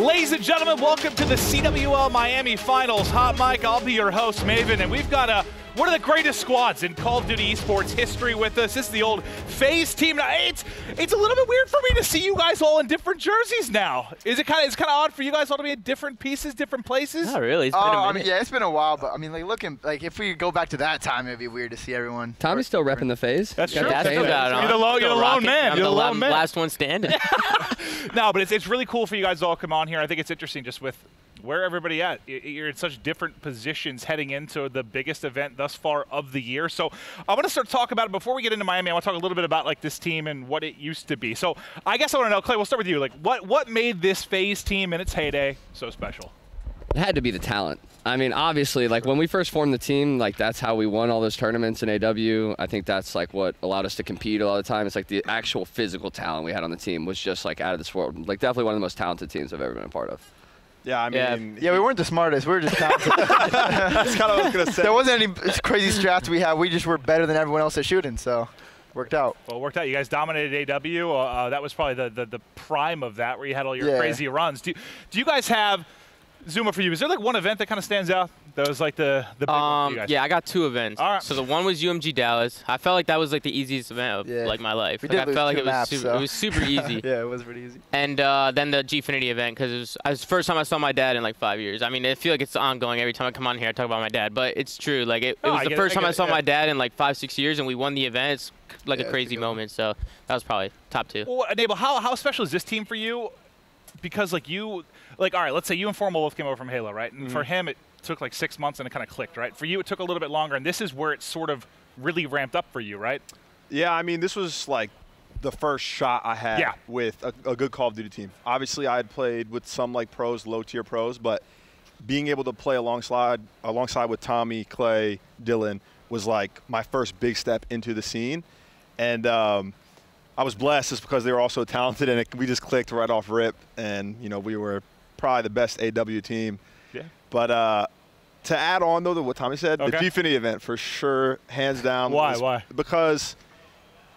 Ladies and gentlemen, welcome to the CWL Miami Finals. Hot Mike, I'll be your host, Maven, and we've got one of the greatest squads in Call of Duty esports history with us. This is the old Faze team. Now, it's a little bit weird for me to see you guys all in different jerseys now. It's kind of odd for you guys all to be in different pieces, different places? Not really. It's been a minute. I mean, yeah, it's been a while, but I mean, like if we go back to that time, it'd be weird to see everyone. Tommy's still repping the Faze. That's true. That's You're the lone man. You're the lone man. Last one standing. No, but it's really cool for you guys to all come on here. I think it's interesting just with where everybody at. You're in such different positions heading into the biggest event thus far of the year. So I want to start talking about it. Before we get into Miami, I want to talk a little bit about like this team and what it used to be. So I guess I want to know, Clay, we'll start with you. Like what made this Faze team in its heyday so special? It had to be the talent. I mean, obviously, like when we first formed the team, like that's how we won all those tournaments in AW. I think that's like what allowed us to compete a lot of the time. It's like the actual physical talent we had on the team was just like out of this world. Like definitely one of the most talented teams I've ever been a part of. Yeah, I mean, yeah, we weren't the smartest. We were just talented. That's kind of what I was gonna say. There wasn't any crazy strats we had. We just were better than everyone else at shooting, so worked out. Well, it worked out. You guys dominated AW. That was probably the prime of that, where you had all your crazy runs. Do you guys have ZooMaa for you? Is there like one event that kind of stands out? That was like the big one for you guys? Yeah, I got two events. All right. So the one was UMG Dallas. I felt like that was like the easiest event of like my life. We Like, did I felt like it was super easy. Yeah, it was pretty easy. And then the Gfinity event, because it was the first time I saw my dad in like 5 years. I mean, I feel like it's ongoing. Every time I come on here, I talk about my dad. But it's true. Like it was the first time I saw my dad in like 5-6 years, and we won the event. It's like a crazy moment. So that was probably top two. Well, Nabel, how special is this team for you? Because like all right, let's say you and Formal both came over from Halo, right? And for him, it took like 6 months and it kind of clicked, right? For you, it took a little bit longer, and this is where it sort of really ramped up for you, right? Yeah, I mean, this was like the first shot I had with a good Call of Duty team. Obviously, I had played with some like pros, low-tier pros, but being able to play alongside with Tommy, Clay, Dylan was like my first big step into the scene. And I was blessed just because they were also talented, and we just clicked right off rip. And, you know, we were probably the best AW team. Yeah. But to add on, though, to what Tommy said, the Gfinity event for sure, hands down. Why? Because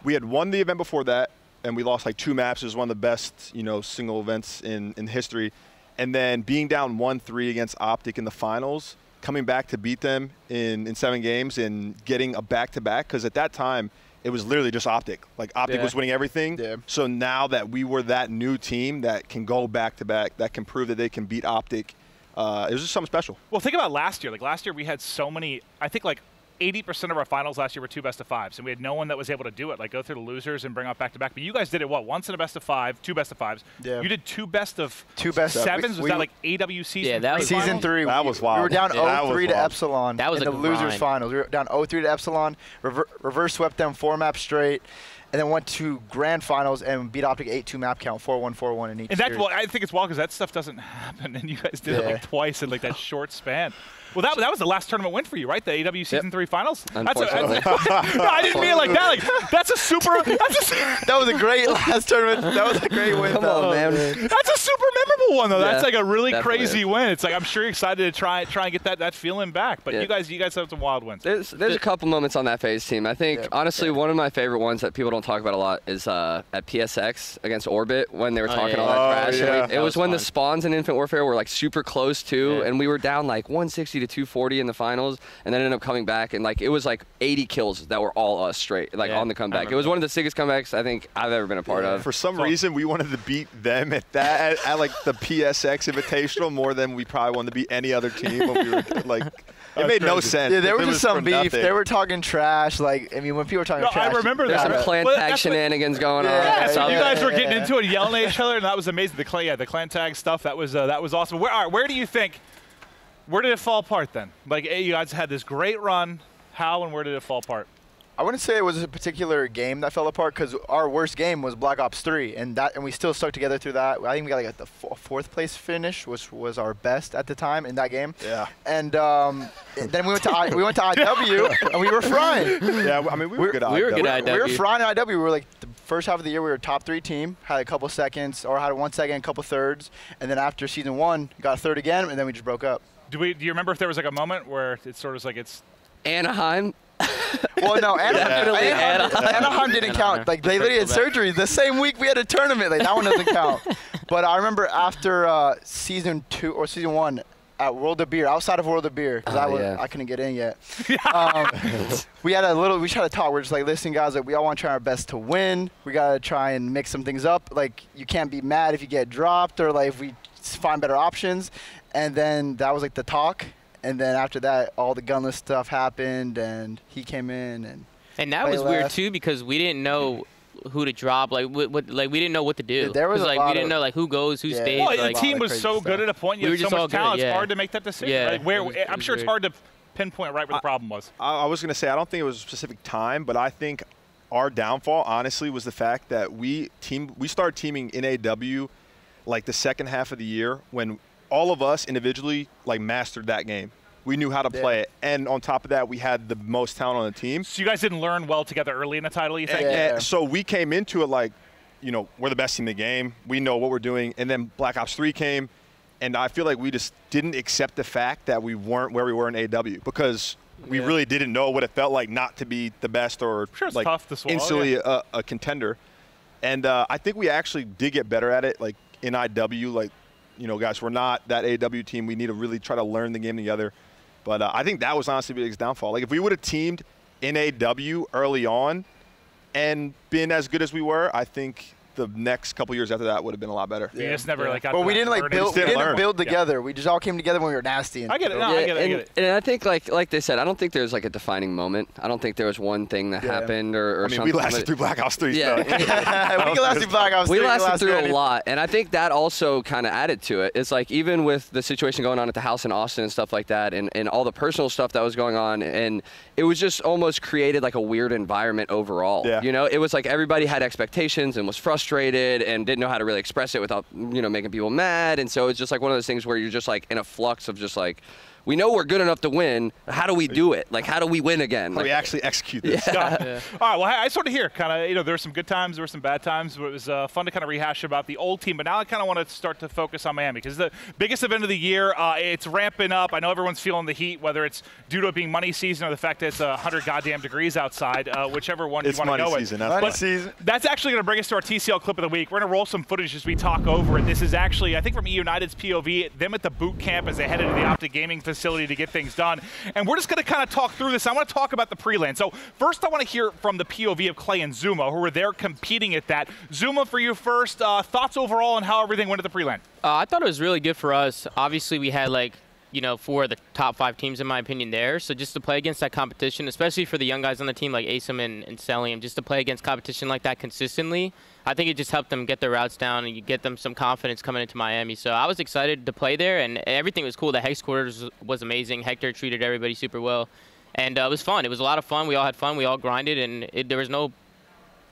we had won the event before that, and we lost like 2 maps. It was one of the best, you know, single events in history. And then being down 1-3 against Optic in the finals, coming back to beat them in 7 games and getting a back-to-back, because at that time, it was literally just Optic. Like, Optic was winning everything. Yeah. So now that we were that new team that can go back-to-back, that can prove that they can beat Optic, it was just something special. Well, think about last year. Like, last year we had so many, I think, like, 80% of our finals last year were 2 best-of-5s, and we had no one that was able to do it, like go through the losers and bring out back-to-back. But you guys did it, what, once in a best-of-5, 2 best-of-5s. Yeah. You did 2 best-of-7s? Was that like AW season 3? Yeah, that was season 3. That was wild. We were down 0-3 to Epsilon that was in the losers finals. We were down 0-3 to Epsilon, reverse swept them 4 maps straight, and then went to grand finals and beat Optic 8-2 map count, 4-1, 4-1 in each and that's, series. well, I think it's wild because that stuff doesn't happen, and you guys did it like twice in like that short span. Well, that was the last tournament win for you, right? The AW Season 3 Finals? Unfortunately. No, I didn't mean it like that. Like, that's a super that was a great last tournament. That was a great win. Come on, man. That's a super memorable one, though. Yeah, that's like a really crazy is. win. It's like I'm sure you're excited to try and get that feeling back. But you guys have some wild wins. There's a couple moments on that Faze team. I think, honestly, one of my favorite ones that people don't talk about a lot is at PSX against Orbit when they were talking all that trash. Yeah. It was when the spawns in Infinite Warfare were like super close too, and we were down like 160 to 240 in the finals, and then ended up coming back, and like it was like 80 kills that were all us straight, like on the comeback. It was one of the sickest comebacks I think I've ever been a part of. For some reason, we wanted to beat them at like the PSX Invitational more than we probably wanted to beat any other team. When we were like, it made no sense. Yeah, there was just some beef. They were talking trash. Like, I mean, when people were talking trash, I remember there's some clan tag shenanigans going on. Yeah, so you guys were getting into it, yelling at each other, and that was amazing. The clan tag stuff, that was awesome. Where do you think? Where did it fall apart then? Like, you guys had this great run. How and where did it fall apart? I wouldn't say it was a particular game that fell apart, because our worst game was Black Ops 3, and we still stuck together through that. I think we got like the 4th place finish, which was our best at the time in that game. Yeah. And then we went to IW, and we were frying. Yeah, I mean, we were good at IW. We were good at IW. We were frying at IW. We were like the first half of the year, we were a top 3 team, had a couple seconds, or had 1 second, a couple thirds, and then after season 1, got a third again, and then we just broke up. Do you remember if there was like a moment where it sort of was like it's Anaheim Well, no, Anaheim didn't count. Like, they literally had surgery the same week we had a tournament. Like, that one doesn't count. But I remember after season 2 or season 1 at World of Beer, outside of World of Beer, because I couldn't get in yet. We tried to talk. We're just like, listen, guys, like, we all want to try our best to win. We got to try and mix some things up. Like, you can't be mad if you get dropped or, like, if we find better options. And then that was, like, the talk. And then after that, all the gunless stuff happened, and he came in. And that was weird, too, because we didn't know who to drop. Like, we didn't know what to do. There was like, we didn't know, like, who goes, who stays. Well, like, the team was so good at a point. You had so much talent. It's hard to make that decision. Right? I'm sure it's hard to pinpoint right where the problem was. I was going to say, I don't think it was a specific time, but I think our downfall, honestly, was the fact that we started teaming in AW, like, the second half of the year when – all of us individually, like, mastered that game. We knew how to play it. And on top of that, we had the most talent on the team. So you guys didn't learn well together early in the title, you think? Yeah. So we came into it like, you know, we're the best team in the game. We know what we're doing. And then Black Ops 3 came, and I feel like we just didn't accept the fact that we weren't where we were in AW because we really didn't know what it felt like not to be the best or it's like tough to swallow, instantly a contender. And I think we actually did get better at it, like in IW, like, you know, guys, we're not that AW team. We need to really try to learn the game together. But I think that was honestly the biggest downfall. Like, if we would have teamed in AW early on and been as good as we were, I think the next couple years after that would have been a lot better. You just never got. But we didn't build together. We just all came together when we were nasty. I get it. I get it. And I think, like they said, I don't think there's like a defining moment. I don't think there was one thing that happened or something. I mean, we lasted through Black Ops 3. Yeah, we lasted through Black Ops 3. We lasted through a lot, and I think that also kind of added to it. It's like, even with the situation going on at the house in Austin and stuff like that, and all the personal stuff that was going on, and it was just almost created like a weird environment overall. Yeah. You know, it was like everybody had expectations and was frustrated and didn't know how to really express it without, you know, making people mad. And so it's just like one of those things where you're just like in a flux of just like, we know we're good enough to win. How do we do it? Like, how do we win again? How do we actually execute this? All right, well, I sort of hear kind of, you know, there were some good times, there were some bad times, but it was fun to kind of rehash about the old team. But now I kind of want to start to focus on Miami because the biggest event of the year, it's ramping up. I know everyone's feeling the heat, whether it's due to it being money season or the fact that it's 100 goddamn degrees outside, whichever one you want to go with. Money season. That's actually going to bring us to our TCL clip of the week. We're going to roll some footage as we talk over it. This is actually, I think, from E-United's POV, them at the boot camp as they headed to the Optic Gaming facility to get things done. And we're just going to kind of talk through this. I want to talk about the pre-LAN. So first I want to hear from the POV of Clay and ZooMaa, who were there competing at that. ZooMaa, for you first, thoughts overall on how everything went at the pre-LAN? I thought it was really good for us. Obviously, we had, like, you know, 4 of the top 5 teams, in my opinion, there. So just to play against that competition, especially for the young guys on the team like Asum and Celium, just to play against competition like that consistently, I think it just helped them get their routes down and you get them some confidence coming into Miami. So I was excited to play there, and everything was cool. The headquarters was amazing. Hector treated everybody super well. And it was fun. It was a lot of fun. We all had fun. We all grinded, and there was no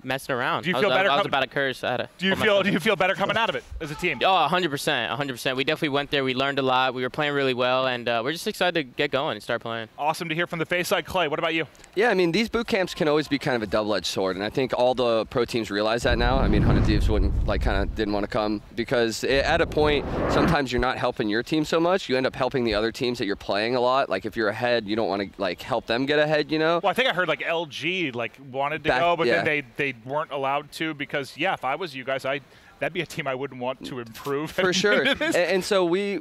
messing around. Do you feel better? I was about to curse. Do you feel better coming out of it as a team? Oh, 100%, 100%. We definitely went there. We learned a lot. We were playing really well, and we're just excited to get going and start playing. Awesome to hear from the face side. Clay, what about you? Yeah, I mean, these boot camps can always be kind of a double-edged sword, and I think all the pro teams realize that now. I mean, 100 Thieves didn't want to come because at a point, sometimes you're not helping your team so much. You end up helping the other teams that you're playing a lot. Like, if you're ahead, you don't want to, like, help them get ahead, you know? Well, I think I heard, like, LG, like, wanted to go, but then they weren't allowed to because, yeah, if I was you guys, that'd be a team I wouldn't want to improve. For sure. And so we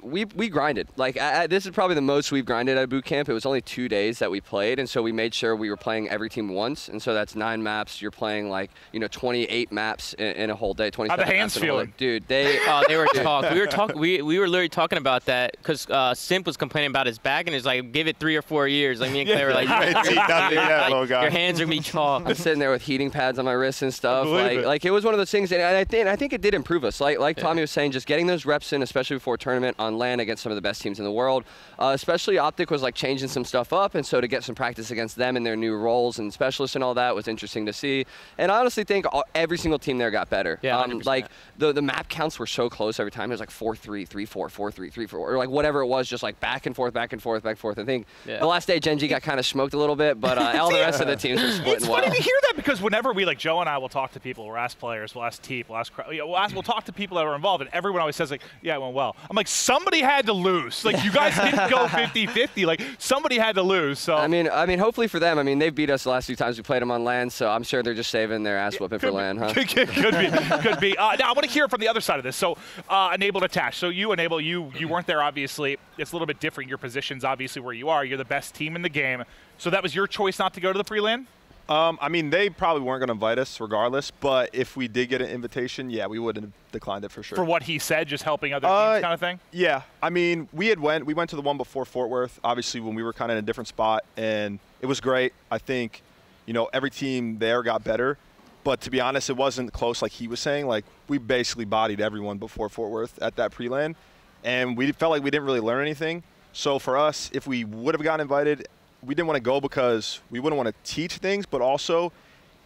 grinded. Like, this is probably the most we've grinded at boot camp. It was only 2 days that we played, and so we made sure we were playing every team once. And so that's 9 maps. You're playing, like, 28 maps in a whole day. 27 How the hands feeling? Dude, they were talking. We were literally talking about that because Simp was complaining about his back and is like, give it 3 or 4 years. Like, me and Clay were like, your hands are gonna be chalk. I'm sitting there with heating pads on my wrists and stuff. Like it was one of those things, and I think it did improve us. Like Tommy was saying, just getting those reps in, especially before a tournament on LAN against some of the best teams in the world. Especially Optic was like changing some stuff up, and so to get some practice against them in their new roles and specialists and all that was interesting to see. And I honestly think every single team there got better. Yeah, like the map counts were so close every time. It was like 4-3, 3-4, 4-3, 3-4, or like whatever it was, just like back and forth, back and forth, back and forth. I think the last day Gen G got kind of smoked a little bit, but all the rest of the teams were splitting well. It's funny to hear that because whenever we, like Joe and I will talk to people, we'll ask players, we'll ask Teep, we'll we'll talk to people that are involved, and everyone always says, like, yeah, it went well. I'm like, somebody had to lose. Like, you guys didn't go 50-50. Like, somebody had to lose. So I mean, hopefully for them, I mean, they've beat us the last few times we played them on LAN, so I'm sure they're just saving their ass whooping for LAN, huh? Could be. Now, I want to hear from the other side of this. So, Enabled Attach. So you, Enable, you weren't there, obviously. It's a little bit different. Your position's obviously where you are. You're the best team in the game. So that was your choice not to go to the pre-LAN? I mean, they probably weren't going to invite us regardless, but if we did get an invitation, yeah, we would have declined it for sure. For what he said, just helping other teams kind of thing? Yeah. I mean, we went to the one before Fort Worth, obviously, when we were kind of in a different spot, and it was great. I think, you know, every team there got better, but to be honest, it wasn't close like he was saying. Like, we basically bodied everyone before Fort Worth at that pre-LAN, and we felt like we didn't really learn anything. So for us, if we would have gotten invited, we didn't want to go because we wouldn't want to teach things, but also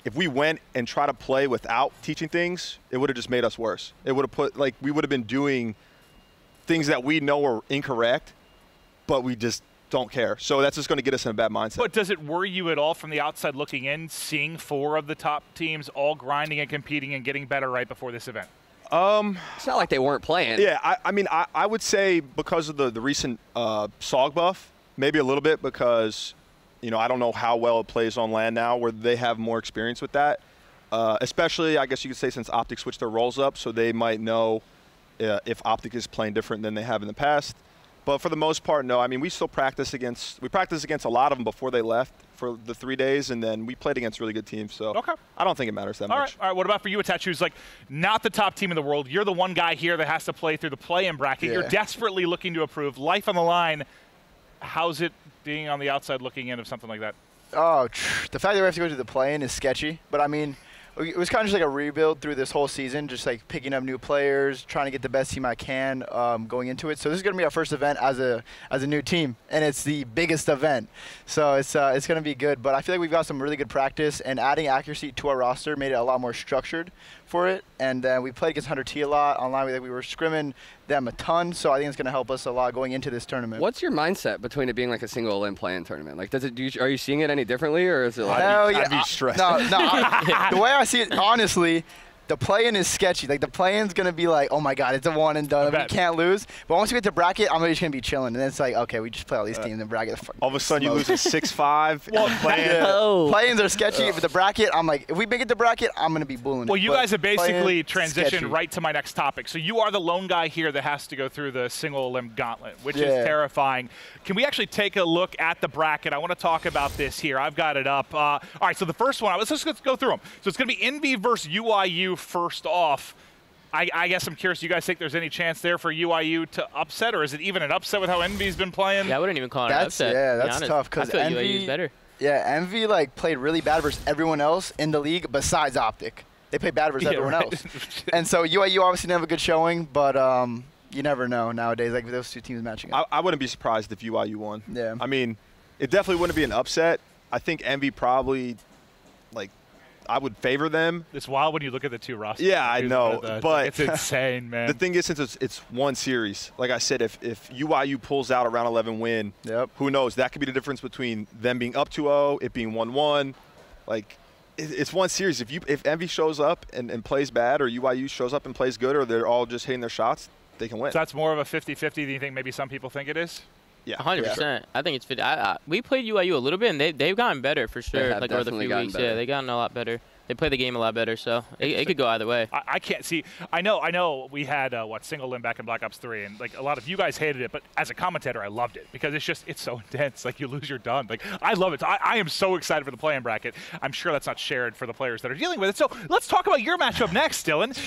if we went and tried to play without teaching things, it would have just made us worse. It would have put, like, we would have been doing things that we know are incorrect, but we just don't care. So that's just going to get us in a bad mindset. But does it worry you at all from the outside looking in, seeing 4 of the top teams all grinding and competing and getting better right before this event? It's not like they weren't playing. Yeah, I mean, I would say because of the recent SOG buff, maybe a little bit because, you know, I don't know how well it plays on LAN now where they have more experience with that. Especially, I guess you could say, since Optic switched their roles up, so they might know if Optic is playing different than they have in the past. But for the most part, no. I mean, we practiced against a lot of them before they left for the 3 days, and then we played against really good teams. So okay. I don't think it matters that much. All right. What about for you, Attach, who's like not the top team in the world? You're the one guy here that has to play through the play-in bracket. Yeah. You're desperately looking to improve. Life on the line. How's it being on the outside looking in of something like that? Oh, the fact that we have to go to the play-in is sketchy. But, I mean, it was kind of just like a rebuild through this whole season, just like picking up new players, trying to get the best team I can going into it. So this is going to be our first event as a new team, and it's the biggest event. So it's going to be good. But I feel like we've got some really good practice, and adding accuracy to our roster made it a lot more structured for it. And we played against 100T a lot online. We were scrimming them a ton, so I think it's going to help us a lot going into this tournament. What's your mindset between it being like a single LAN play-in tournament? Like, are you seeing it any differently, or is it like? Hell yeah. I'd be stressed. No, the way I see it, honestly, the play-in is sketchy. Like, the play-in's going to be like, oh, my God, it's a one and done. We can't lose. But once we get to bracket, I'm just going to be chilling. And then it's like, okay, we just play all these teams in bracket. All of a sudden, you lose a 6-5. Play-ins are sketchy. But the bracket, I'm like, if we make it to bracket, I'm going to be bullying. Well, you guys have basically transitioned right to my next topic. So you are the lone guy here that has to go through the single limb gauntlet, which is terrifying. Can we actually take a look at the bracket? I want to talk about this here. I've got it up. All right, so the first one, let's go through them. So it's going to be Envy versus UIU first off. I guess I'm curious, do you guys think there's any chance there for UIU to upset, or is it even an upset with how Envy's been playing? Yeah, I wouldn't even call it an upset. Yeah, that's tough because UIU is better. Yeah, Envy like played really bad versus everyone else in the league besides Optic. They played bad versus everyone else. And so UIU obviously didn't have a good showing, but you never know nowadays, like those two teams matching up. I wouldn't be surprised if UIU won. Yeah. I mean, it definitely wouldn't be an upset. I think Envy probably, like, I would favor them. It's wild when you look at the two rosters. Yeah, I know, but it's insane, man. The thing is, since it's one series, like I said, if UIU pulls out a round 11 win, who knows? That could be the difference between them being up 2-0, it being 1-1. Like, it's one series. If Envy shows up and plays bad, or UIU shows up and plays good, or they're all just hitting their shots, they can win. So that's more of a 50-50 than you think maybe some people think it is? Yeah, 100%. I think it's 50. We played UIU a little bit, and they've gotten better for sure. Like over the few weeks, yeah, they've gotten a lot better. They play the game a lot better, so it could go either way. I can't see. I know. We had single limb back in Black Ops 3, and like a lot of you guys hated it, but as a commentator, I loved it because it's so intense. Like you lose, you're done. Like I love it. I am so excited for the play-in bracket. I'm sure that's not shared for the players that are dealing with it. So let's talk about your matchup next, Dylan.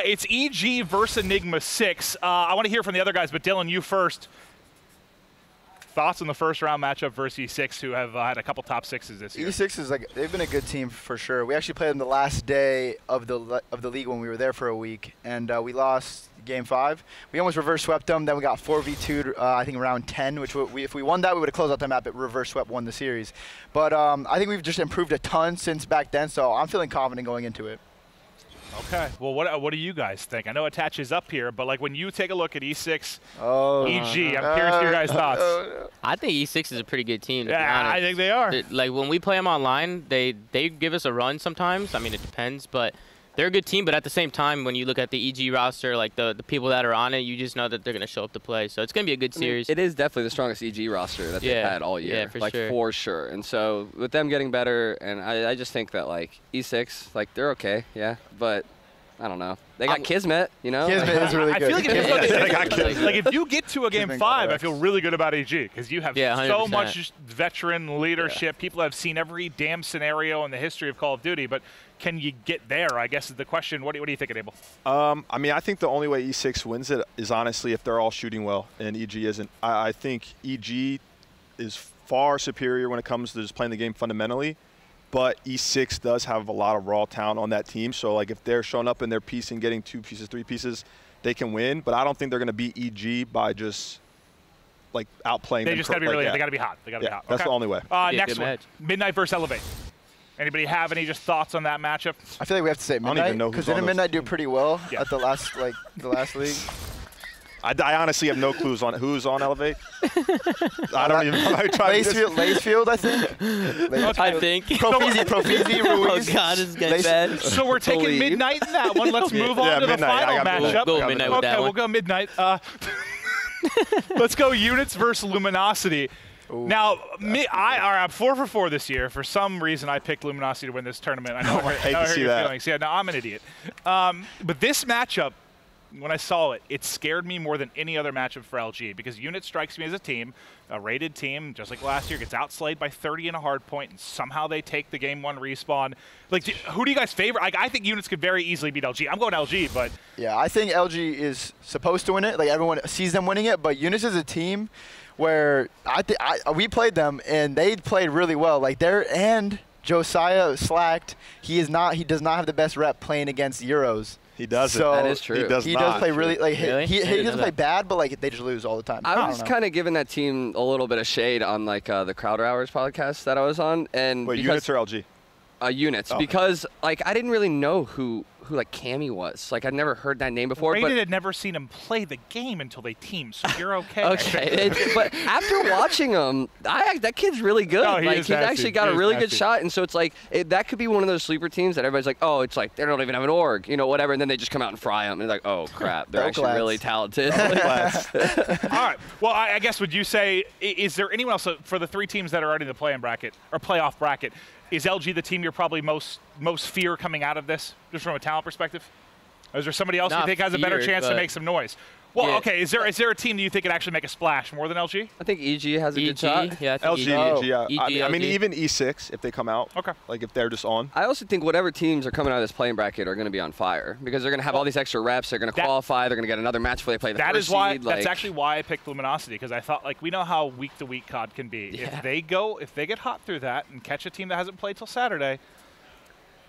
It's EG versus Enigma 6. I want to hear from the other guys, but Dylan, you first. Thoughts on the first round matchup versus E6, who have had a couple top sixes this year? E6 is they've been a good team for sure. We actually played them the last day of the league when we were there for a week, and we lost game 5. We almost reverse swept them. Then we got 4v2'd, I think round 10, which if we won that, we would have closed out the map. But reverse swept won the series. But I think we've just improved a ton since back then, so I'm feeling confident going into it. Okay. Well, what do you guys think? I know it attaches up here, but like when you take a look at E6, EG, I'm curious to your guys' thoughts. I think E6 is a pretty good team. Yeah, I think they are. Like when we play them online, they give us a run sometimes. I mean, it depends, but they're a good team, but at the same time, when you look at the EG roster, like the people that are on it, you just know that they're going to show up to play. So it's going to be a good series. It is definitely the strongest EG roster that they've had all year. Yeah, for sure. And so with them getting better, and I just think that, like, E6, like, they're okay, but I don't know. They got Kismet, you know? Kismet is really good. I feel like if you get to a Game 5, I feel really good about AG because you have so much veteran leadership. People have seen every damn scenario in the history of Call of Duty, but can you get there, I guess is the question. What do you think, Abel? I mean, I think the only way E6 wins it is honestly if they're all shooting well and EG isn't. I think EG is far superior when it comes to just playing the game fundamentally. But E6 does have a lot of raw talent on that team. So, like, if they're showing up in their piece and getting 2 pieces, 3 pieces, they can win. But I don't think they're going to beat EG by just, like, outplaying them. They just got to be really – they got to be hot. They got to be hot. That's the only way. Next one, Midnight versus Elevate. Anybody have any just thoughts on that matchup? I feel like we have to say Midnight because didn't Midnight do pretty well at the last league? I honestly have no clues on who's on Elevate. I don't even know. Lacefield, I think. I think. Profizi, Ruiz. Oh, God, it's getting bad. So we're taking Midnight in that one. Let's move on to the final matchup. Go Midnight with that one. We'll go Midnight. Let's go Units versus Luminosity. Ooh, now, I'm 4 for 4 this year. For some reason, I picked Luminosity to win this tournament. I know I hate to see that. Feelings. Yeah, no, I'm an idiot. But this matchup, when I saw it, it scared me more than any other matchup for LG because Unit strikes me as a team, a rated team, just like last year, gets outslayed by 30 in a hard point, and somehow they take the Game 1 respawn. Like, who do you guys favor? I think Units could very easily beat LG. I'm going LG, but... Yeah, I think LG is supposed to win it. Like, everyone sees them winning it, but Units is a team where we played them, and they played really well. Like, and Josiah slacked. He does not have the best rep playing against Euros. He doesn't. So that is true. He does play really he doesn't play bad, but like they just lose all the time. I was kind of giving that team a little bit of shade on like the Crowder Hours podcast that I was on, and wait, Units or LG? Units, because like I didn't really know who like Cammy was. Like I'd never heard that name before. Rated had never seen him play the game until they teamed, so you're okay. Okay, but after watching him, that kid's really good. No, he's actually got a really good shot, and so it's like that could be one of those sleeper teams that everybody's like, oh, it's like they don't even have an org, you know, whatever, and then they just come out and fry them, and they're like, oh crap, they're actually really talented. All right. Well, I guess would you say is there anyone else for the 3 teams that are already in the play-in bracket or playoff bracket? Is LG the team you're probably most fear coming out of this, just from a talent perspective? Or is there somebody else you think has a better chance to make some noise? Well, okay. Is there a team that you think could actually make a splash more than LG? I think EG has a good shot. Yeah, I think LG. I mean, even E6 if they come out. Okay. Like if they're just on. I also think whatever teams are coming out of this playing bracket are going to be on fire because they're going to have all these extra reps. They're going to qualify. They're going to get another match before they play the first seed. That's actually why I picked Luminosity because I thought like we know how week to week COD can be. Yeah. If they get hot through that and catch a team that hasn't played till Saturday.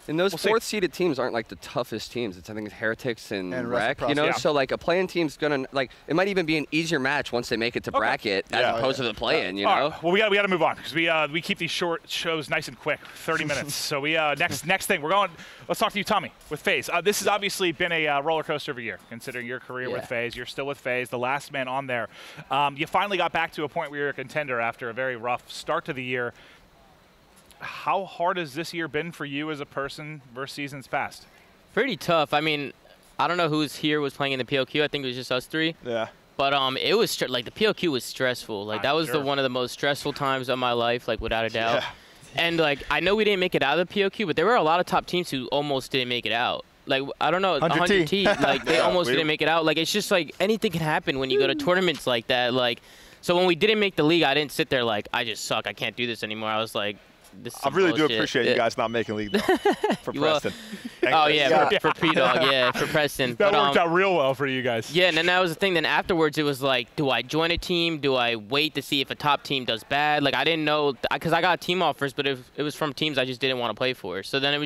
And those 4th seeded teams aren't like the toughest teams. I think it's Heretics and Rec, you know. So like a play-in team's gonna it might even be an easier match once they make it to bracket as opposed to the play-in, you know. Right. Well, we got to move on because we keep these short shows nice and quick, 30 minutes. So we next thing we're going. Let's talk to you, Tommy, with Faze. This has obviously been a roller coaster of a year, considering your career with Faze. You're still with Faze, the last man on there. You finally got back to a point where you're a contender after a very rough start to the year. How hard has this year been for you as a person versus seasons past? Pretty tough. I mean, I don't know who's here was playing in the PLQ. I think it was just us 3. Yeah. But it was like the PLQ was stressful. Like that was one of the most stressful times of my life, like without a doubt. Yeah. And like I know we didn't make it out of the PLQ, but there were a lot of top teams who almost didn't make it out. Like I don't know, 100T, like they almost didn't make it out. Like it's just like anything can happen when you go to tournaments like that. Like so when we didn't make the league, I didn't sit there like I just suck. I can't do this anymore. I was like. I really do appreciate you guys not making league though, for Preston. For P-Dog, for Preston. That worked out real well for you guys. Yeah, and then that was the thing. Then afterwards, it was like, do I join a team? Do I wait to see if a top team does bad? Like I didn't know because I got team offers, but it was from teams I just didn't want to play for. So then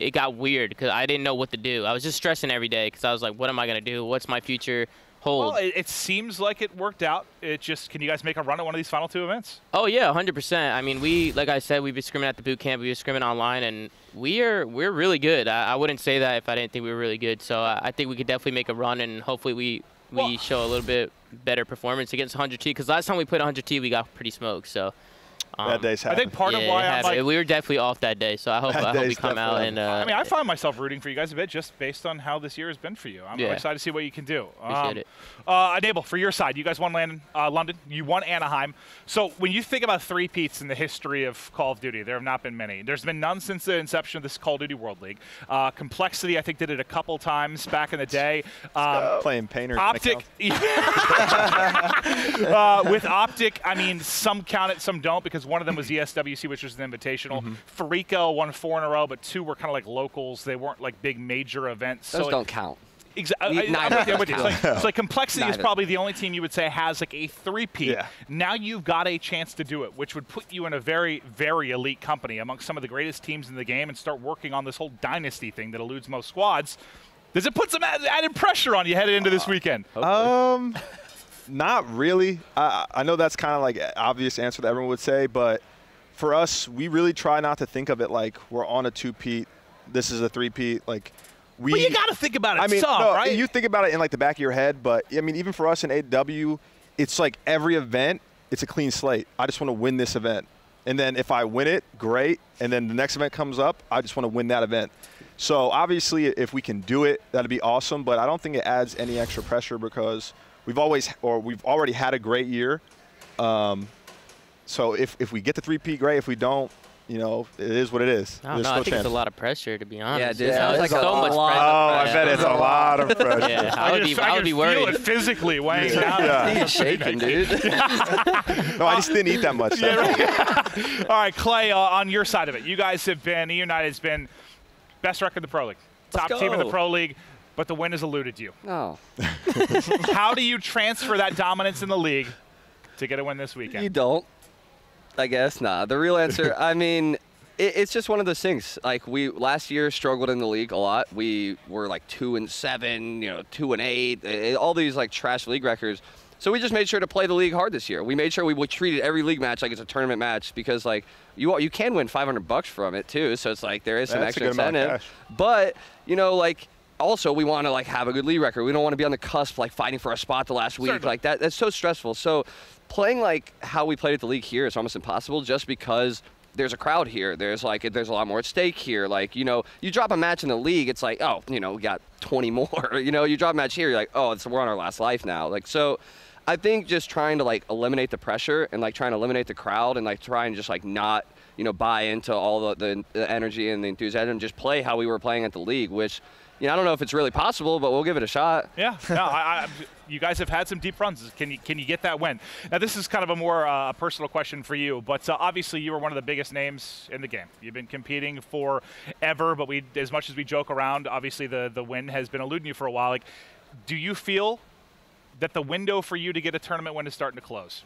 it got weird because I didn't know what to do. I was just stressing every day because I was like, what am I gonna do? What's my future? Well, it seems like it worked out. Can you guys make a run at one of these final 2 events? Oh yeah, 100%. I mean, like I said, we've been scrimming at the boot camp, we've been scrimming online, and we're really good. I wouldn't say that if I didn't think we were really good. So I think we could definitely make a run, and hopefully we show a little bit better performance against 100T. Because last time we played 100T, we got pretty smoked. So Bad days happen. I think part of why I'm like, we were definitely off that day, so I hope we come out and. I mean, I find myself rooting for you guys a bit just based on how this year has been for you. I'm excited to see what you can do. Appreciate it. Enable, for your side, you guys won London, you won Anaheim. So when you think about three-peats in the history of Call of Duty, there have not been many. There's been none since the inception of this Call of Duty World League. Complexity, I think, did it a couple times back in the day. Playing Painter. Optic. With Optic, I mean, some count it, some don't, because one of them was ESWC, which was an invitational. Farico won 4 in a row, but 2 were kind of like locals. They weren't like big major events. Those so don't count. Exactly. It's like Complexity is probably the only team you would say has like a three-peat. Yeah. Now you've got a chance to do it, which would put you in a very, very elite company amongst some of the greatest teams in the game and start working on this whole dynasty thing that eludes most squads. Does it put some added pressure on you headed into this weekend? Not really. I know that's kind of like an obvious answer that everyone would say, but for us, we really try not to think of it like we're on a 2-peat. This is a 3-peat. Like, well, you got to think about it right? You think about it in like the back of your head, but I mean, even for us in AW, it's like every event, it's a clean slate. I just want to win this event. And then if I win it, great. And then the next event comes up, I just want to win that event. So obviously, if we can do it, that'd be awesome. But I don't think it adds any extra pressure because we've already had a great year. So if we get the 3-peat, great. If we don't, you know, it is what it is. I think it's a lot of pressure, to be honest. Yeah, dude. It's like so much pressure. I bet it's a lot of pressure. Yeah, I would be worried. Feel it physically weighing down. He's shaking, dude. No, I just didn't eat that much. All right, Clay, on your side of it, you guys have been, E-United's been best record in the Pro League. Top team in the Pro League, but the win has eluded you. No. How do you transfer that dominance in the league to get a win this weekend? You don't. I guess not. The real answer, I mean, it's just one of those things. Like, we last year struggled in the league a lot. We were like 2-7, 2-8, all these like trash league records. So we just made sure to play the league hard this year. We made sure we treated every league match like it's a tournament match because like you can win $500 from it too. So it's like there is some extra incentive. But like. Also, we want to like have a good league record. We don't want to be on the cusp, like fighting for a spot the last week. Like that's so stressful. So playing like how we played at the league here is almost impossible just because there's a crowd here. There's a lot more at stake here. Like, you drop a match in the league, it's like, oh, we got 20 more. You drop a match here, you're like, oh, we're on our last life now. Like, so I think just trying to like eliminate the pressure and like trying to eliminate the crowd and like try and just like not, buy into all the energy and the enthusiasm and just play how we were playing at the league, which I don't know if it's really possible, but we'll give it a shot. Yeah, no, you guys have had some deep runs. Can you get that win? Now, this is kind of a more personal question for you, but obviously you were one of the biggest names in the game. You've been competing forever, but as much as we joke around, obviously the win has been eluding you for a while. Like, do you feel that the window for you to get a tournament win is starting to close?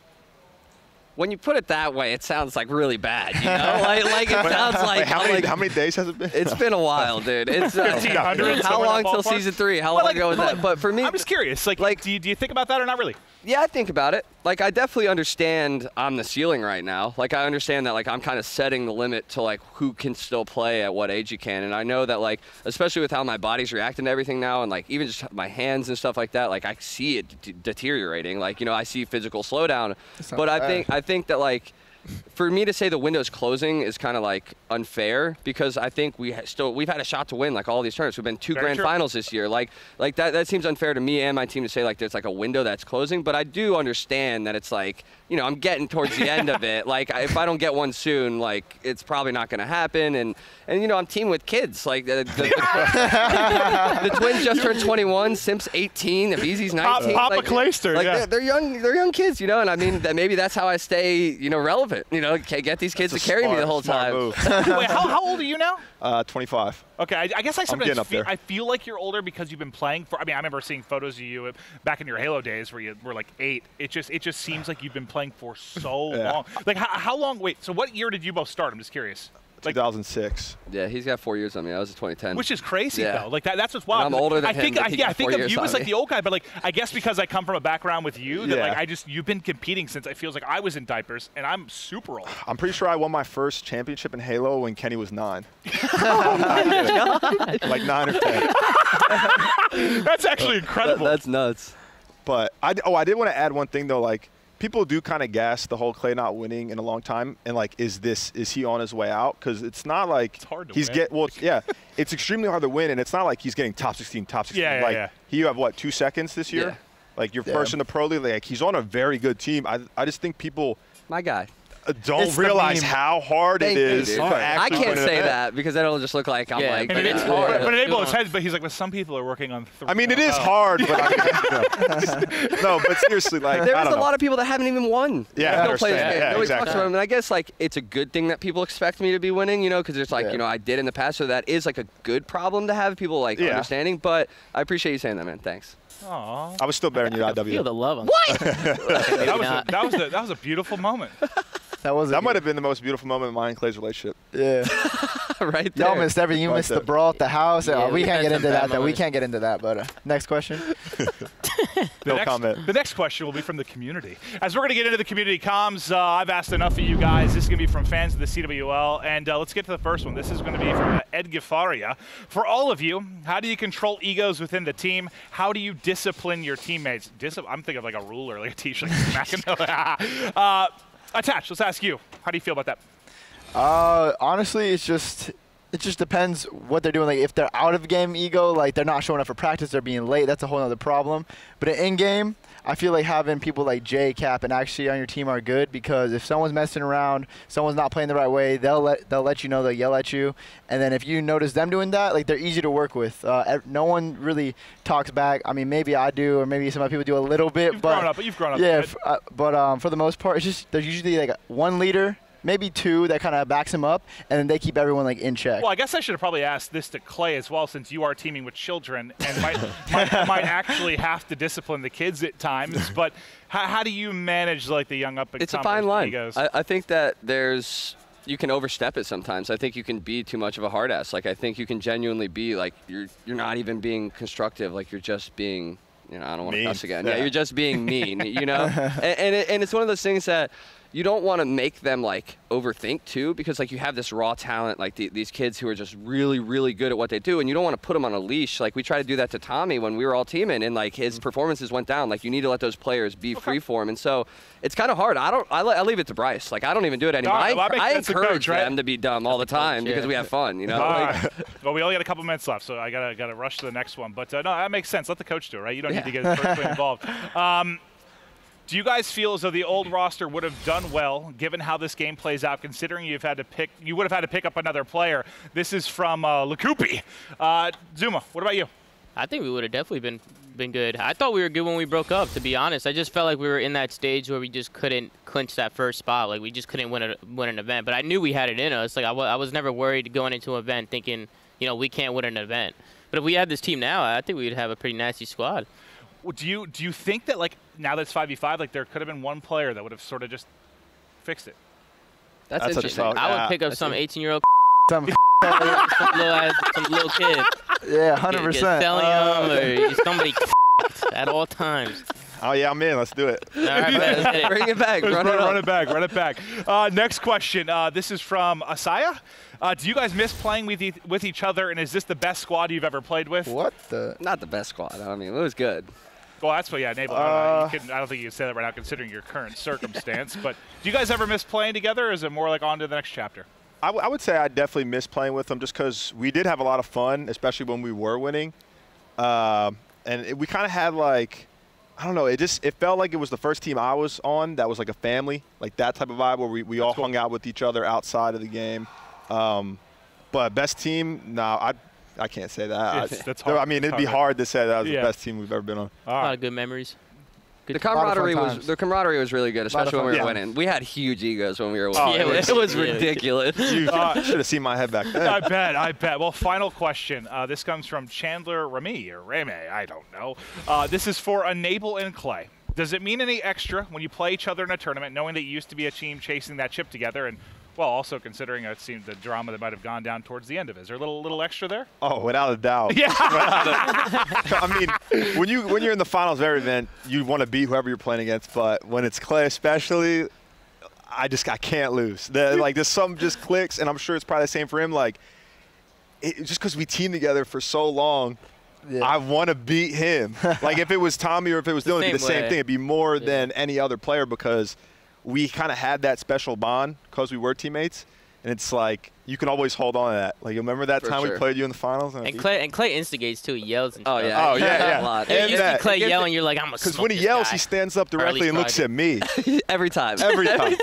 When you put it that way, it sounds like really bad, like it sounds like how many days has it been? It's been a while, dude. It's 1,500. How long till season 3? How long ago was that? But for me, I'm just curious. Like do you think about that or not really? Yeah, I think about it. Like, I definitely understand I'm the ceiling right now. Like, I understand that, like, I'm kind of setting the limit to, like, who can still play at what age you can. And I know that, like, especially with how my body's reacting to everything now and, like, even just my hands and stuff like that, like, I see it deteriorating. Like, I see physical slowdown. But I think that, like, for me to say the window's closing is kind of like unfair because I think we've had a shot to win like all these tournaments. We've been 2 grand finals this year. Like that seems unfair to me and my team to say like there's like a window that's closing. But I do understand that it's like I'm getting towards the end of it. Like if I don't get one soon, like it's probably not going to happen. And I'm teaming with kids. Like the twins just turned 21. Simp's 18. The Beezy's 19. Papa Clayster. Like they're young kids. And I mean that maybe that's how I stay relevant. Get these kids to carry me the whole time. Wait, how old are you now? 25. Okay, I guess I sometimes feel like you're older because you've been playing for. I mean, I remember seeing photos of you back in your Halo days where you were like 8. It just seems like you've been playing for so long. Like how long? Wait, so what year did you both start? I'm just curious. 2006. Yeah, he's got 4 years on me. I was in 2010. Which is crazy, though. Like that's what's wild. And I'm older than him. I think of you as like the old guy, but like I guess because I come from a background with you, that like you've been competing since it feels like I was in diapers, and I'm super old. I'm pretty sure I won my first championship in Halo when Kenny was 9. Oh my God. Like 9 or 10. That's actually incredible. That's nuts. But I did want to add one thing though, like people do kind of gas the whole Clay not winning in a long time, and like, is he on his way out? Because it's not like it's hard to win. It's extremely hard to win, and it's not like he's getting top 16. You have what, 2 seconds this year? Yeah. Like you're first in the pro league. Like he's on a very good team. I just think people don't realize how hard it is. I can't say that because then it'll just look like I'm like. And it's hard. But it his head. But he's like, well, some people are working on. I mean, it is hard, but no. But seriously, like there's a lot of people that haven't even won. Yeah, I understand. Yeah, Nobody talks about them, and I guess like it's a good thing that people expect me to be winning, you know, because it's like I did in the past, so that is like a good problem to have people like understanding. But I appreciate you saying that, man. Thanks. Aww. I was still better than you at IW. Feel the love on what? that was a beautiful moment. That might have been the most beautiful moment in mine and Clay's relationship. Yeah. Right there. Y'all missed everything. You missed the brawl at the house. Yeah, we can't get into that, though. We can't get into that, but next question. No comment. The next question will be from the community. As we're going to get into the community comms, I've asked enough of you guys. This is going to be from fans of the CWL, and let's get to the first one. This is going to be from Ed Gifaria. For all of you, how do you control egos within the team? How do you discipline your teammates? I'm thinking of like a ruler, like a t-shirt. Attach, let's ask you. How do you feel about that? Honestly, it just depends what they're doing. Like if they're out of game ego, like they're not showing up for practice, they're being late. That's a whole other problem. But in game, I feel like having people like Jay, Cap, and Actually on your team are good because if someone's messing around, someone's not playing the right way, they'll let you know. They'll yell at you, and then if you notice them doing that, like they're easy to work with. No one really talks back. I mean, maybe I do, or maybe some other people do a little bit. You've grown up. Yeah, but for the most part, it's just there's usually like one leader. Maybe two that kind of backs him up, and then they keep everyone like in check. Well, I guess I should have probably asked this to Clay as well, since you are teaming with children and might actually have to discipline the kids at times. But how do you manage like the young up and It's a fine line. Egos? I think that you can overstep it sometimes. I think you can be too much of a hard ass. Like I think you can genuinely be like you're not even being constructive. Like you're just being. I don't want to cuss again. Yeah, you're just being mean. And it's one of those things that. You don't want to make them like overthink too, because like you have this raw talent, like these kids who are just really, really good at what they do, and you don't want to put them on a leash. Like we tried to do that to Tommy when we were all teaming, and like his performances went down. Like you need to let those players be free for him, and so it's kind of hard. I leave it to Bryce. Like I don't even do it anymore. I encourage them to be dumb all the time because we have fun. You know. Well, we only got a couple minutes left, so I gotta rush to the next one. But no, that makes sense. Let the coach do it, right? You don't need to get personally involved. Do you guys feel as though the old roster would have done well, given how this game plays out, considering you would have had to pick up another player? This is from Lakupi. ZooMaa, what about you? I think we would have definitely been good. I thought we were good when we broke up, to be honest. I just felt like we were in that stage where we just couldn't clinch that first spot. Like we just couldn't win an event. But I knew we had it in us. Like I was never worried going into an event thinking, we can't win an event. But if we had this team now, I think we'd have a pretty nasty squad. Well, do you think that like now that it's 5v5, like there could have been one player that would have sort of just fixed it? That's interesting. I would pick up some 18-year-old some little kid. Yeah, 100%. Selling him or somebody at all times. Oh yeah, I'm in. Let's do it. All right, bring it back. Run it back. Next question. This is from Asaya. Do you guys miss playing with each other, and is this the best squad you've ever played with? Not the best squad. I mean, it was good. Well, that's what, Nabel. I don't think you can say that right now, considering your current circumstance. But do you guys ever miss playing together, or is it more like on to the next chapter? I would say I definitely miss playing with them, just because we did have a lot of fun, especially when we were winning. And we kind of had like, I don't know, it felt like it was the first team I was on that was like a family, like that type of vibe where we all hung out with each other outside of the game. But best team, no, I can't say that. That's hard. I mean, it'd be hard to say that was the best team we've ever been on. A lot of good memories. The camaraderie was really good, especially when we were winning. We had huge egos when we were winning. It was ridiculous. You should have seen my head back then. I bet. Well, final question. This comes from Chandler Remy, or Reme, I don't know. This is for Enable and Clay. Does it mean any extra when you play each other in a tournament, knowing that you used to be a team chasing that chip together, and well, also considering it seemed the drama that might have gone down towards the end of it? Is there a little extra there? Oh, without a doubt. Yeah. I mean, when you're in the finals of every event, you want to beat whoever you're playing against. But when it's Clay, especially, I can't lose. There's something just clicks, and I'm sure it's probably the same for him. Like, just because we teamed together for so long, I want to beat him. Like if it was Tommy or if it was Dylan, it'd be the same thing. It'd be more than any other player because we kind of had that special bond because we were teammates. And it's like you can always hold on to that. Like you remember that time we played you in the finals? And Clay instigates too. He yells and stuff. Oh yeah. And you see Clay yelling, you're like, I'm a because when he yells, he stands up directly and looks at me. Every time. Every time.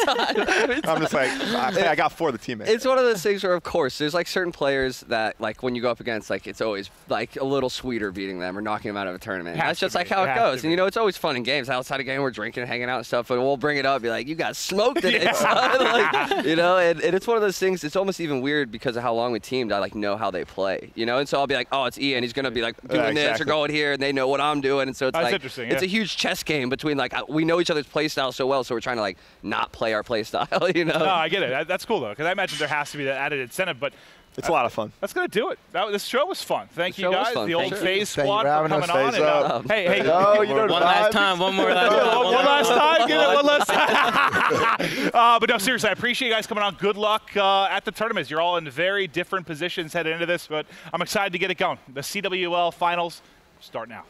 I'm just like, hey, I got 4 of the teammates. It's one of those things where, of course, there's like certain players that like when you go up against, like it's always like a little sweeter beating them or knocking them out of a tournament. That's just like how it goes. And you know, it's always fun in games. Outside of game, we're drinking, hanging out and stuff, but we'll bring it up, be like, you got smoked in it. Like, you know, and it's one of those things. It's almost even weird because of how long we teamed. I like know how they play, you know, and so I'll be like, oh, it's Ian. He's gonna be like doing this or going here, and they know what I'm doing, and so it's like interesting. It's a huge chess game between like we know each other's play style so well, so we're trying to like not play our play style, you know. No, I get it. That's cool though, because I imagine there has to be that added incentive, but. It's a lot of fun. That's going to do it. This show was fun. Thank you guys, the old Faze squad, for coming on. And, hey, one last time. One last time. Give it one last time. But no, seriously, I appreciate you guys coming on. Good luck at the tournaments. You're all in very different positions heading into this, but I'm excited to get it going. The CWL Finals start now.